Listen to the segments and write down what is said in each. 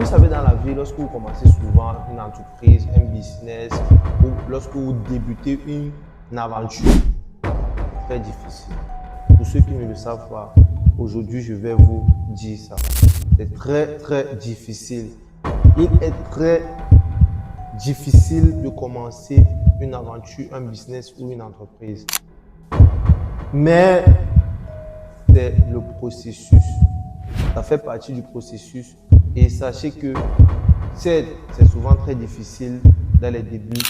Vous savez, dans la vie, lorsque vous commencez souvent une entreprise, un business, ou lorsque vous débutez une aventure, c'est très difficile. Pour ceux qui ne le savent pas, aujourd'hui, je vais vous dire ça. C'est très, très difficile. Il est très difficile de commencer une aventure, un business ou une entreprise. Mais c'est le processus. Ça fait partie du processus. Et sachez que c'est souvent très difficile dans les débuts,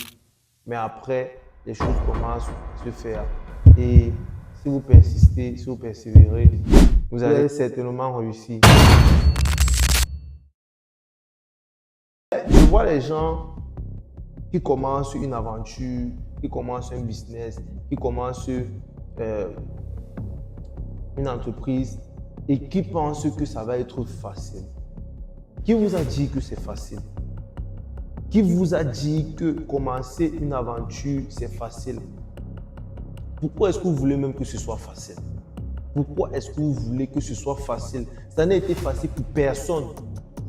mais après, les choses commencent à se faire. Et si vous persistez, si vous persévérez, vous allez certainement réussir. Je vois les gens qui commencent une aventure, qui commencent un business, qui commencent une entreprise et qui pensent que ça va être facile. Qui vous a dit que c'est facile? Qui vous a dit que commencer une aventure, c'est facile? Pourquoi est-ce que vous voulez même que ce soit facile? Pourquoi est-ce que vous voulez que ce soit facile? Ça n'a été facile pour personne.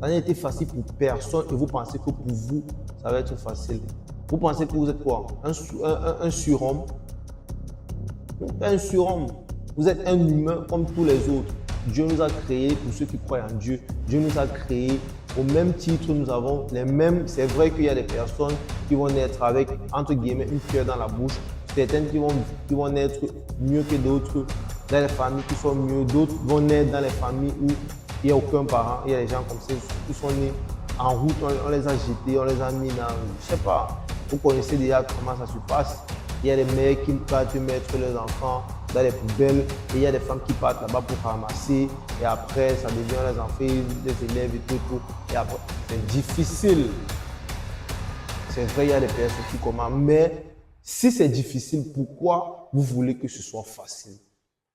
Ça n'a été facile pour personne et vous pensez que pour vous, ça va être facile. Vous pensez que vous êtes quoi? Un surhomme? Un surhomme. Vous êtes un humain comme tous les autres. Dieu nous a créés, pour ceux qui croient en Dieu, Dieu nous a créés au même titre, nous avons les mêmes. C'est vrai qu'il y a des personnes qui vont naître avec, entre guillemets, une pierre dans la bouche. Certaines qui vont naître mieux que d'autres, dans les familles qui sont mieux. D'autres vont naître dans les familles où il n'y a aucun parent. Il y a des gens comme ça qui sont nés en route, on les a jetés, on les a mis dans, je sais pas, vous connaissez déjà comment ça se passe. Il y a des mères qui partent mettre leurs enfants dans les poubelles et il y a des femmes qui partent là-bas pour ramasser et après ça devient les enfants, les élèves et tout. Et après, c'est difficile. C'est vrai, il y a des personnes qui commencent, mais si c'est difficile, pourquoi vous voulez que ce soit facile?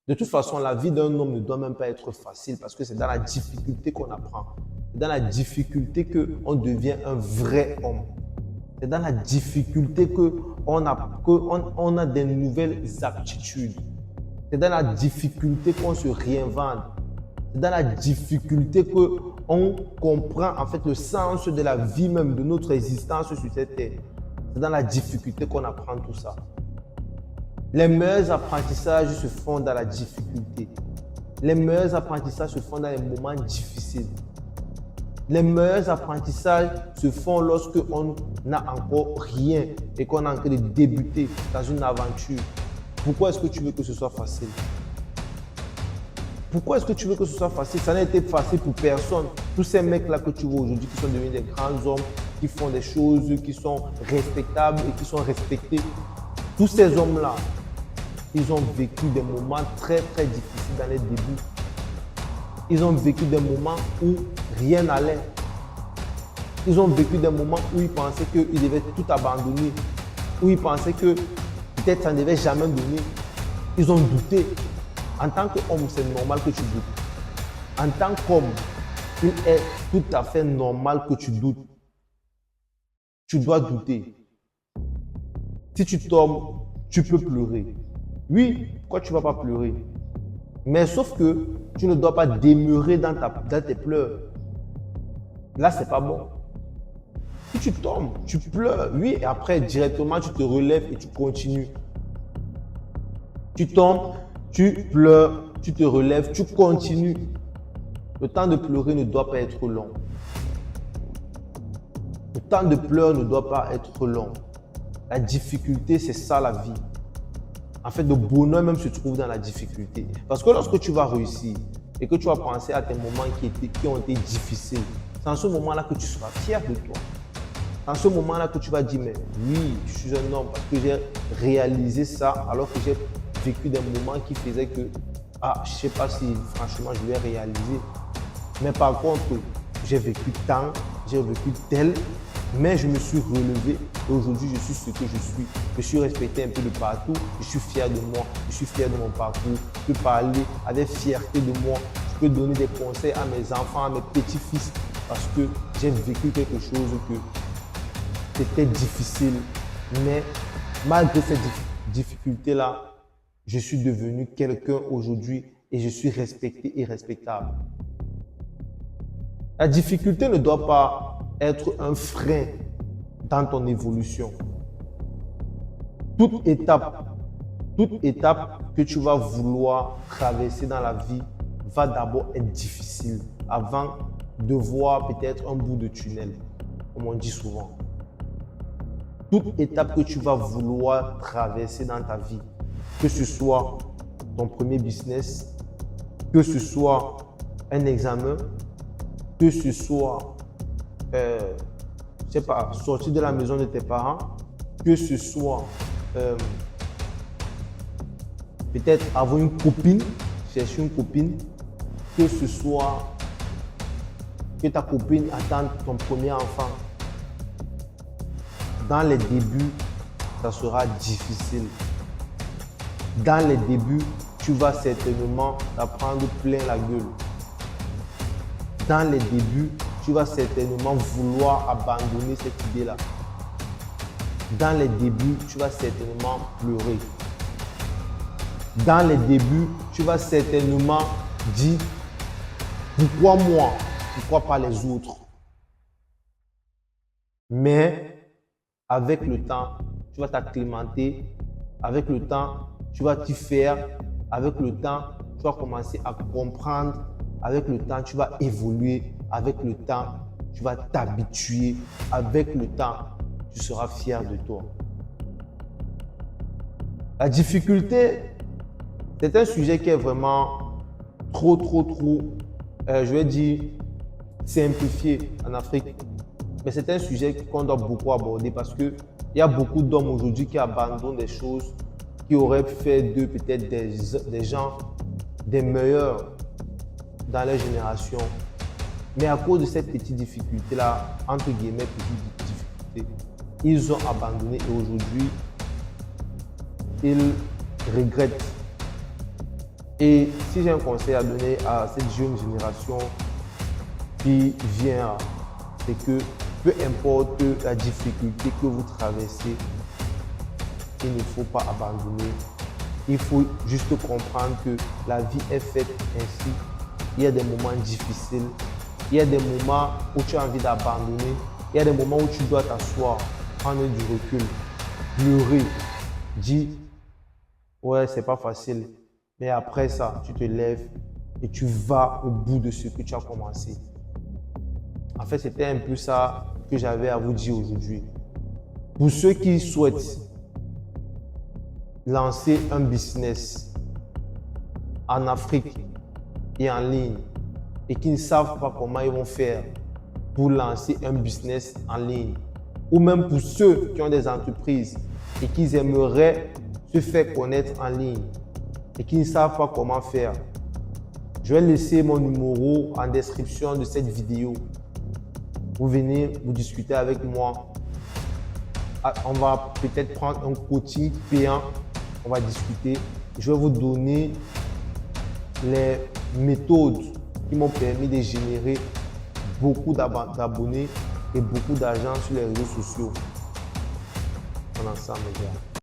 De toute façon, la vie d'un homme ne doit même pas être facile parce que c'est dans la difficulté qu'on apprend. C'est dans la difficulté qu'on devient un vrai homme. C'est dans la difficulté qu'on a des nouvelles aptitudes. C'est dans la difficulté qu'on se réinvente. C'est dans la difficulté qu'on comprend en fait le sens de la vie même, de notre existence sur cette terre. C'est dans la difficulté qu'on apprend tout ça. Les meilleurs apprentissages se font dans la difficulté. Les meilleurs apprentissages se font dans les moments difficiles. Les meilleurs apprentissages se font lorsqu'on n'a encore rien et qu'on est en train de débuter dans une aventure. Pourquoi est-ce que tu veux que ce soit facile? Pourquoi est-ce que tu veux que ce soit facile? Ça n'a été facile pour personne. Tous ces mecs-là que tu vois aujourd'hui qui sont devenus des grands hommes, qui font des choses qui sont respectables et qui sont respectés. Tous ces hommes-là, ils ont vécu des moments très très difficiles dans les débuts. Ils ont vécu des moments où rien n'allait. Ils ont vécu des moments où ils pensaient qu'ils devaient tout abandonner, où ils pensaient que peut-être ça ne devait jamais donner. Ils ont douté. En tant qu'homme, c'est normal que tu doutes. En tant qu'homme, il est tout à fait normal que tu doutes. Tu dois douter. Si tu tombes, tu peux pleurer. Oui, pourquoi tu ne vas pas pleurer? Mais sauf que tu ne dois pas demeurer dans tes pleurs. Là, c'est pas bon. Si tu tombes, tu pleures. Oui, et après, directement, tu te relèves et tu continues. Tu tombes, tu pleures, tu te relèves, tu continues. Le temps de pleurer ne doit pas être long. Le temps de pleurer ne doit pas être long. La difficulté, c'est ça la vie. En fait, le bonheur même se trouve dans la difficulté. Parce que lorsque tu vas réussir et que tu vas penser à tes moments qui ont été difficiles, c'est en ce moment-là que tu seras fier de toi. C'est en ce moment-là que tu vas dire, mais oui, je suis un homme parce que j'ai réalisé ça alors que j'ai vécu des moments qui faisaient que, je ne sais pas si franchement je vais réaliser. Mais par contre, j'ai vécu tant, j'ai vécu tel, mais je me suis relevé et aujourd'hui je suis ce que je suis. Je suis respecté un peu de partout, je suis fier de moi, je suis fier de mon parcours, je peux parler avec fierté de moi, je peux donner des conseils à mes enfants, à mes petits-fils parce que j'ai vécu quelque chose que c'était difficile. Mais malgré cette difficulté-là, je suis devenu quelqu'un aujourd'hui et je suis respecté et respectable. La difficulté ne doit pas être un frein dans ton évolution. Toute étape que tu vas vouloir traverser dans la vie va d'abord être difficile avant de voir peut-être un bout de tunnel, comme on dit souvent. Toute étape que tu vas vouloir traverser dans ta vie, que ce soit ton premier business, que ce soit un examen, que ce soit, je sais pas, sortir de la maison de tes parents, que ce soit peut-être avoir une copine, chercher une copine, que ce soit que ta copine attende ton premier enfant. Dans les débuts, ça sera difficile. Dans les débuts, tu vas certainement t'apprendre plein la gueule. Dans les débuts, tu vas certainement vouloir abandonner cette idée-là. Dans les débuts, tu vas certainement pleurer. Dans les débuts, tu vas certainement dire « Pourquoi moi? Pourquoi pas les autres ?» Mais avec le temps, tu vas t'acclimater. Avec le temps, tu vas t'y faire. Avec le temps, tu vas commencer à comprendre. Avec le temps, tu vas évoluer. Avec le temps, tu vas t'habituer. Avec le temps, tu seras fier de toi. La difficulté, c'est un sujet qui est vraiment trop, je vais dire, simplifié en Afrique. Mais c'est un sujet qu'on doit beaucoup aborder parce qu'il y a beaucoup d'hommes aujourd'hui qui abandonnent des choses qui auraient fait d'eux peut-être des gens, des meilleurs dans leur génération. Mais à cause de cette petite difficulté-là, entre guillemets, petite difficulté, ils ont abandonné et aujourd'hui, ils regrettent. Et si j'ai un conseil à donner à cette jeune génération qui vient, c'est que peu importe la difficulté que vous traversez, il ne faut pas abandonner. Il faut juste comprendre que la vie est faite ainsi. Il y a des moments difficiles. Il y a des moments où tu as envie d'abandonner. Il y a des moments où tu dois t'asseoir, prendre du recul, pleurer, dire « Ouais, c'est pas facile. » Mais après ça, tu te lèves et tu vas au bout de ce que tu as commencé. En fait, c'était un peu ça que j'avais à vous dire aujourd'hui. Pour ceux qui souhaitent lancer un business en Afrique et en ligne et qui ne savent pas comment ils vont faire pour lancer un business en ligne, ou même pour ceux qui ont des entreprises et qui aimeraient se faire connaître en ligne et qui ne savent pas comment faire, je vais laisser mon numéro en description de cette vidéo. Vous venez, vous discutez avec moi. On va peut-être prendre un coaching payant. On va discuter. Je vais vous donner les méthodes qui m'ont permis de générer beaucoup d'abonnés et beaucoup d'argent sur les réseaux sociaux. On est ensemble, les gars.